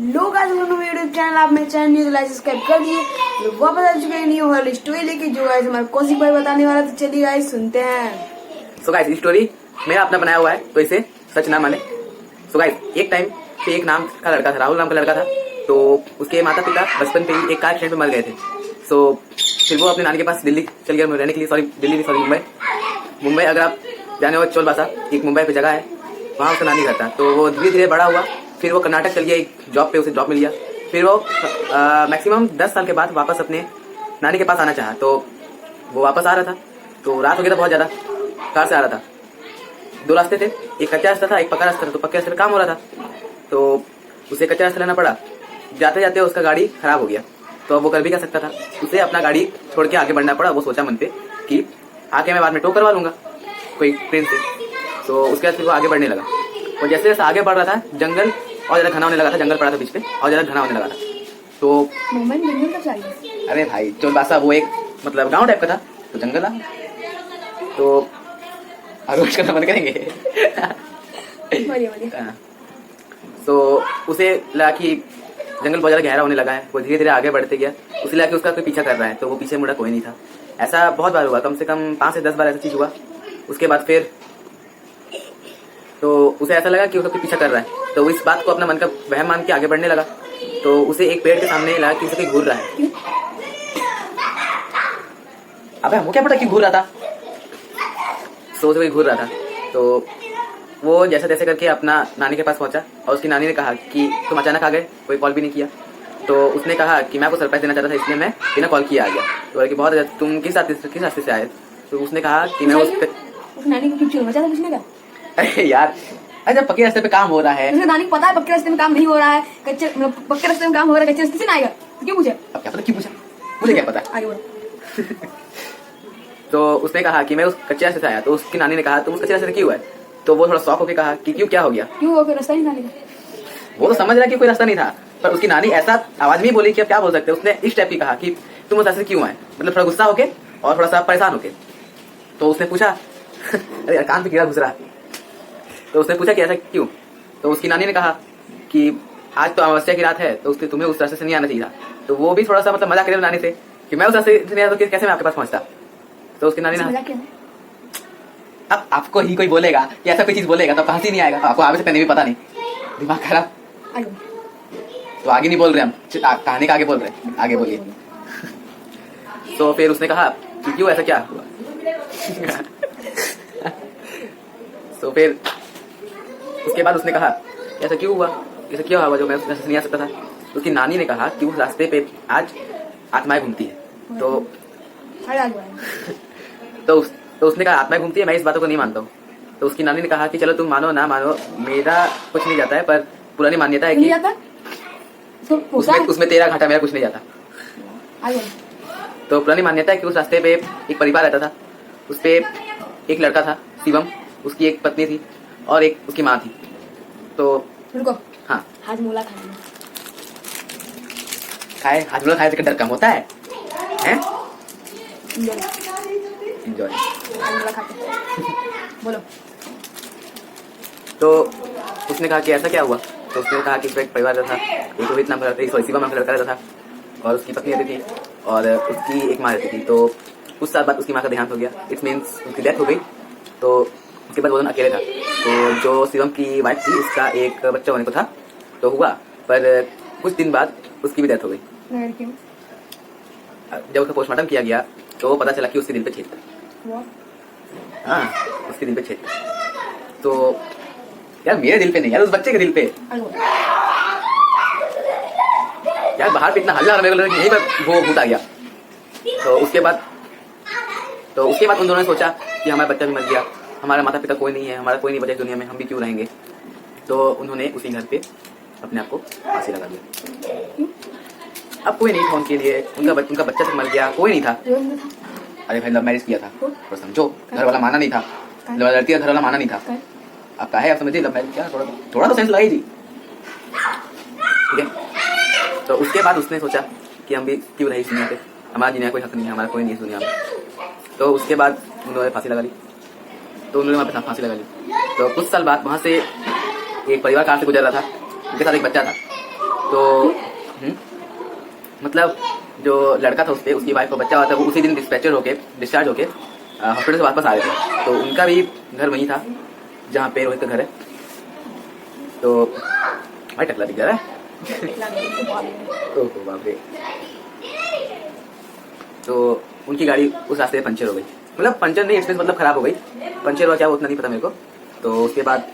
लोग आज YouTube channel आप मेरे चैनल न्यू लाइक सब्सक्राइब कर दिए। लोग वापस आ चुके हैं न्यू वाली स्टोरी लेके, जो गाइस हमारे कौशिक भाई बताने वाला। तो चलिए गाइस सुनते हैं। सो गाइस स्टोरी मेरा अपना बनाया हुआ है, तो इसे सच ना माने। सो गाइस एक टाइम पे एक नाम का लड़का था, राहुल नाम का लड़का था। तो उसके माता पिता बचपन पे ही एक कार एक्सीडेंट में मर गए थे। सो फिर वो अपने नानी के पास दिल्ली चल गया रहने के लिए। मुंबई अगर आप जाने वाले चोलबासा एक मुंबई पे जगह है, वहाँ उसका नानी घर था। तो वो धीरे धीरे बड़ा हुआ, फिर वो कर्नाटक चल गया एक जॉब पे, उसे जॉब मिल गया। फिर वो मैक्सिमम 10 साल के बाद वापस अपने नानी के पास आना चाहा। तो वो वापस आ रहा था, तो रात हो गया था बहुत ज़्यादा, कार से आ रहा था। 2 रास्ते थे, एक कच्चा रास्ता था, एक पक्का रास्ता था। तो पक्के रास्ते पे काम हो रहा था, तो उसे कच्चा रास्ता लेना पड़ा। जाते जाते उसका गाड़ी खराब हो गया, तो अब वो कर भी क्या सकता था, उसे अपना गाड़ी छोड़ के आगे बढ़ना पड़ा। वो सोचा मन पे कि आके मैं बाद में टो करवा लूंगा कोई ट्रेन से। तो उसके बाद फिर वो आगे बढ़ने लगा, और जैसे जैसे आगे बढ़ रहा था जंगल और ज़्यादा घना होने लगा था। जंगल पड़ा था बीच पे और ज़्यादा घना होने लगा था। तो जंगल का चाहिए, अरे भाई चोलबासा वो एक मतलब गाँव टाइप का था, तो जंगल था। तो आरोज करना बंद करेंगे। तो उसे लगा कि जंगल बहुत ज़्यादा गहरा होने लगा है। वो धीरे धीरे आगे बढ़ते गया, उसे लगा कि उसका कोई पीछा कर रहा है। तो वो पीछे मुड़ा, कोई नहीं था। ऐसा बहुत बार हुआ, कम से कम 5 से 10 बार ऐसा चीज़ हुआ। उसके बाद फिर तो उसे ऐसा लगा कि उसका कोई पीछा कर रहा है। तो वो इस बात को अपना मन का वहम मान के आगे बढ़ने लगा। तो उसे एक पेड़ के सामने लगा कि उसे कोई घूर रहा है। अबे हमको क्या पता कि घूर रहा था। तो उसे कोई घूर रहा था। तो वो जैसे तैसे करके अपना नानी के पास पहुंचा, और उसकी नानी ने कहा कि तुम अचानक आ गए, कोई कॉल भी नहीं किया। तो उसने कहा कि मैं आपको सरप्राइज देना चाहता था, इसलिए मैं बिना कॉल किया आ गया। तो बोला कि बहुत अच्छा, तुम किस रास्ते से आए। तो उसने कहा कि मैं उस नानी को क्यों मचा था पूछने का? अरे यार, अरे जब पक्के रास्ते पे काम हो रहा है, उसने नानी को पता है पक्के रास्ते में काम नहीं हो रहा है, कच्चे पक्के रास्ते में काम हो रहा है, कच्चे रास्ते से ना आएगा। क्यों पूछा? अब क्या पता क्यों पूछा, मुझे क्या पता। आगे बढ़ो। तो उसने कहा कि मैं उस कच्चे रास्ते से आया। तो उसकी नानी ने कहा तुम उस कच्चे रास्ते से क्यों आए। तो वो थोड़ा शॉक होकर कहा कि क्यों, क्या हो गया। क्यों हो गया, रास्ता नहीं था। वो तो समझ रहा कि कोई रास्ता नहीं था, पर उसकी नानी ऐसा आवाज में बोली कि अब क्या बोल सकते हैं। उसने इस टाइप की कहा कि तुम उस रास्ते से क्यों आए, मतलब थोड़ा गुस्सा होके और थोड़ा सा परेशान होके। तो उसने पूछा अरे यार कान पे कीड़ा घुस रहा है। तो उसने पूछा कि ऐसा क्यों। तो उसकी नानी ने कहा कि आज तो अमावस्या की रात है, तो उसके तुम्हें उस रास्ते से नहीं आना चाहिए था। तो वो भी थोड़ा सा मतलब मजाक करे नानी से कि मैं उस रास्ते से नहीं आता तो कैसे मैं आपके पास पहुंचता। तो उसकी नानी ने, अब आपको ही कोई बोलेगा कि ऐसा कोई चीज बोलेगा तो हंसी नहीं आएगा। आपको आगे से नहीं भी पता नहीं, दिमाग खराब। तो आगे नहीं बोल रहे हम, कहानी का आगे बोल रहे, आगे बोलिए। तो फिर उसने कहा कि क्यों, ऐसा क्या हुआ। तो फिर उसके बाद उसने कहा ऐसा क्यों हुआ, ऐसा क्या हुआ जो मैं उस रास्ते से नहीं आ सकता था। उसकी नानी ने कहा कि उस रास्ते पे आज आत्माएं घूमती है। तो उसने कहा आत्माएं घूमती है, मैं इस बातों को नहीं मानता हूँ। तो उसकी नानी ने कहा कि चलो तुम मानो ना मानो, मेरा कुछ नहीं जाता है, पर पुरानी मान्यता है कि उसमें तेरा घाटा, मेरा कुछ नहीं जाता। तो पुरानी मान्यता है कि उस रास्ते पे एक परिवार रहता था। उस पे एक लड़का था शिवम, उसकी एक पत्नी थी और एक उसकी माँ थी। तो रुको, हाँ, हाजमोला खाए से डर कम होता है, हैं? एंजॉय। बोलो। तो उसने कहा कि ऐसा क्या हुआ। तो उसने कहा कि एक परिवार रहता था, एक रोहित नाम का लड़का, सॉरी शिवम नाम का लड़का रहता था, और उसकी पत्नी रहती थी और उसकी एक माँ रहती थी। तो कुछ साल बाद उसकी माँ का देहांत हो गया, इट्स मीन्स उसकी डेथ हो गई। तो उसके बाद वो दोनों अकेले था। तो जो शिवम की वाइफ थी उसका एक बच्चा होने को था, तो हुआ, पर कुछ दिन बाद उसकी भी डेथ हो गई। जब उसका पोस्टमार्टम किया गया तो पता चला कि उसके दिल पे छेद था। हाँ, उसके दिल पे छेद था। तो यार मेरे दिल पे नहीं यार, उस बच्चे के दिल पे। यार बाहर पे इतना हल्ला मेरे को यहीं पर वो भूत आ गया। तो उसके बाद उन दोनों ने सोचा कि हमारा बच्चा भी मर गया, हमारा माता पिता कोई नहीं है, हमारा कोई नहीं बचा इस दुनिया में, हम भी क्यों रहेंगे। तो उन्होंने उसी घर पे अपने आप को फांसी लगा दिया। अब कोई नहीं था उनके लिए, उनका बच्चा तक मर गया, कोई नहीं था। अरे भाई लव मैरिज किया था, तो समझो घर वाला माना नहीं था, लड़की का घर वाला माना नहीं था। अब क्या है, आप समझिए लव मैरिज क्या, थोड़ा तो सेंस लगाई जी, ठीक है। तो उसके बाद उसने सोचा कि हम भी क्यों रहे इस दुनिया पे, हमारा जीने का कोई हक नहीं है, हमारा कोई नहीं इस दुनिया में। तो उसके बाद उन्होंने फांसी लगा ली। तो उन्होंने वहाँ पे फांसी लगा ली। तो कुछ साल बाद वहाँ से एक परिवार कार से गुजर रहा था, उनके साथ एक बच्चा था। तो मतलब जो लड़का था उस पे, उसकी वाइफ का बच्चा हुआ था, वो उसी दिन डिस्चार्ज होके हॉस्पिटल से वापस आ रहे थे। तो उनका भी घर वहीं था जहाँ पे रोहित का घर है। तो भाई टकला दिख जा रहा है। ओहो बाप रे। तो उनकी गाड़ी उस रास्ते में पंचर हो गई, मतलब पंचर नहीं एक्सप्रेस, मतलब खराब हो गई। पंचर हुआ क्या वो उतना नहीं पता मेरे को। तो उसके बाद